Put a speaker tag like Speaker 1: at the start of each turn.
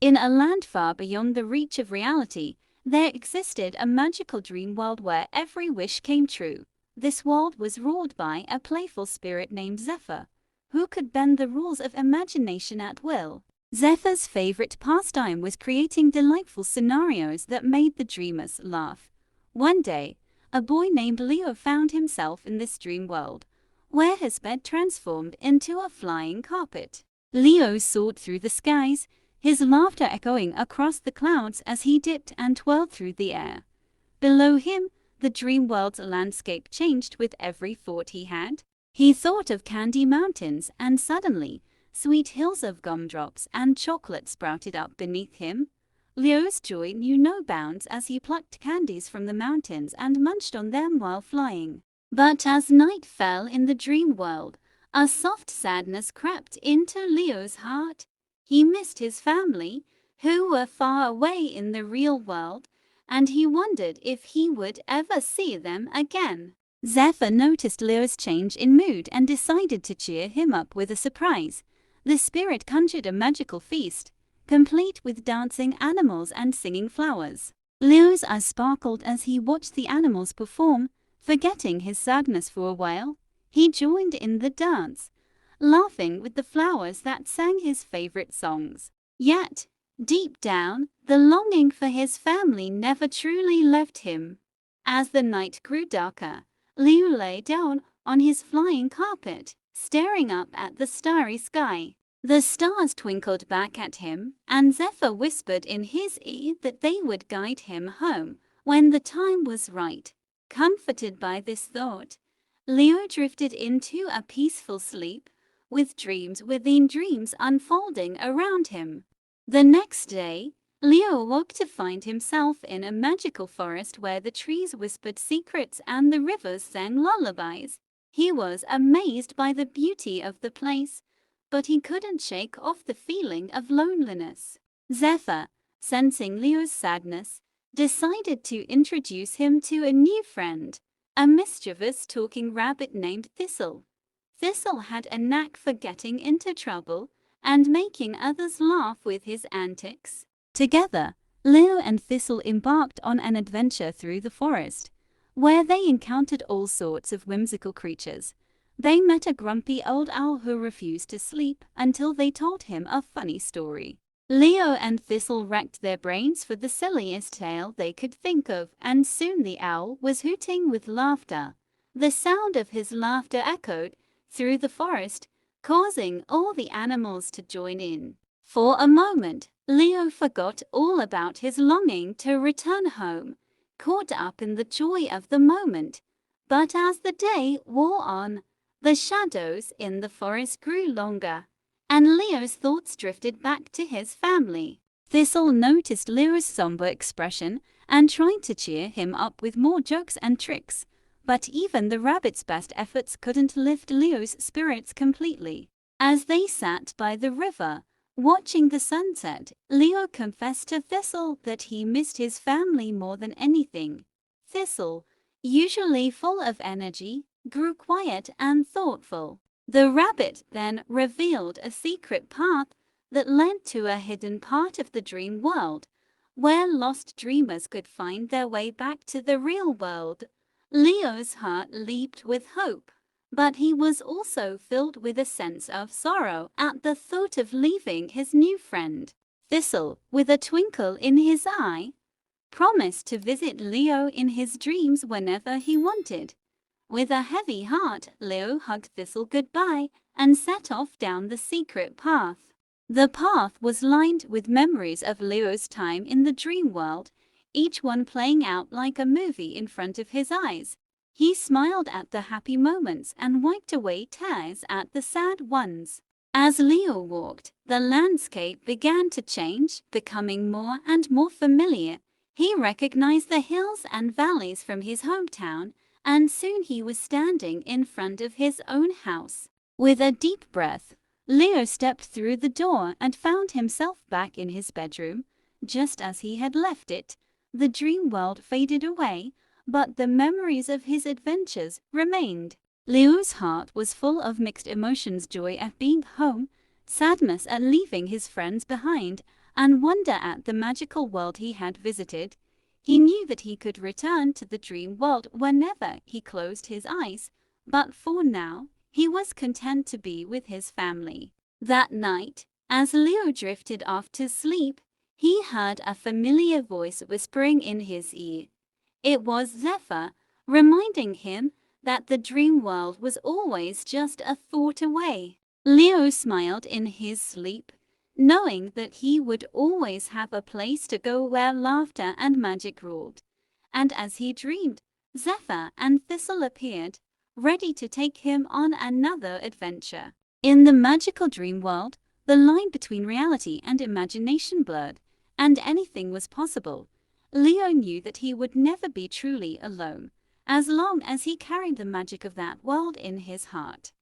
Speaker 1: In a land far beyond the reach of reality, there existed a magical dream world where every wish came true. This world was ruled by a playful spirit named Zephyr, who could bend the rules of imagination at will. Zephyr's favorite pastime was creating delightful scenarios that made the dreamers laugh. One day, a boy named Leo found himself in this dream world, where his bed transformed into a flying carpet. Leo soared through the skies, his laughter echoing across the clouds as he dipped and twirled through the air. Below him, the dream world's landscape changed with every thought he had. He thought of candy mountains, and suddenly, sweet hills of gumdrops and chocolate sprouted up beneath him. Leo's joy knew no bounds as he plucked candies from the mountains and munched on them while flying. But as night fell in the dream world, a soft sadness crept into Leo's heart. He missed his family, who were far away in the real world, and he wondered if he would ever see them again. Zephyr noticed Leo's change in mood and decided to cheer him up with a surprise. The spirit conjured a magical feast, complete with dancing animals and singing flowers. Leo's eyes sparkled as he watched the animals perform. Forgetting his sadness for a while, he joined in the dance, laughing with the flowers that sang his favorite songs. Yet, deep down, the longing for his family never truly left him. As the night grew darker, Leo lay down on his flying carpet, staring up at the starry sky. The stars twinkled back at him, and Zephyr whispered in his ear that they would guide him home when the time was right. Comforted by this thought, Leo drifted into a peaceful sleep, with dreams within dreams unfolding around him. The next day, Leo woke to find himself in a magical forest where the trees whispered secrets and the rivers sang lullabies. He was amazed by the beauty of the place, but he couldn't shake off the feeling of loneliness. Zephyr, sensing Leo's sadness, decided to introduce him to a new friend, a mischievous talking rabbit named Thistle. Thistle had a knack for getting into trouble and making others laugh with his antics. Together, Leo and Thistle embarked on an adventure through the forest, where they encountered all sorts of whimsical creatures. They met a grumpy old owl who refused to sleep until they told him a funny story. Leo and Thistle racked their brains for the silliest tale they could think of, and soon the owl was hooting with laughter. The sound of his laughter echoed through the forest, causing all the animals to join in. For a moment, Leo forgot all about his longing to return home, caught up in the joy of the moment. But as the day wore on, the shadows in the forest grew longer, and Leo's thoughts drifted back to his family. Thistle noticed Leo's somber expression and tried to cheer him up with more jokes and tricks, but even the rabbit's best efforts couldn't lift Leo's spirits completely. As they sat by the river, watching the sunset, Leo confessed to Thistle that he missed his family more than anything. Thistle, usually full of energy, grew quiet and thoughtful. The rabbit then revealed a secret path that led to a hidden part of the dream world, where lost dreamers could find their way back to the real world. Leo's heart leaped with hope, but he was also filled with a sense of sorrow at the thought of leaving his new friend. Thistle, with a twinkle in his eye, promised to visit Leo in his dreams whenever he wanted. With a heavy heart, Leo hugged Thistle goodbye and set off down the secret path. The path was lined with memories of Leo's time in the dream world, each one playing out like a movie in front of his eyes. He smiled at the happy moments and wiped away tears at the sad ones. As Leo walked, the landscape began to change, becoming more and more familiar. He recognized the hills and valleys from his hometown, and soon he was standing in front of his own house. With a deep breath, Leo stepped through the door and found himself back in his bedroom, just as he had left it. The dream world faded away, but the memories of his adventures remained. Leo's heart was full of mixed emotions: joy at being home, sadness at leaving his friends behind, and wonder at the magical world he had visited. He knew that he could return to the dream world whenever he closed his eyes, but for now, he was content to be with his family. That night, as Leo drifted off to sleep, he heard a familiar voice whispering in his ear. It was Zephyr, reminding him that the dream world was always just a thought away. Leo smiled in his sleep, knowing that he would always have a place to go where laughter and magic ruled. And as he dreamed, Zephyr and Thistle appeared, ready to take him on another adventure. In the magical dream world, the line between reality and imagination blurred, and anything was possible. Leo knew that he would never be truly alone, as long as he carried the magic of that world in his heart.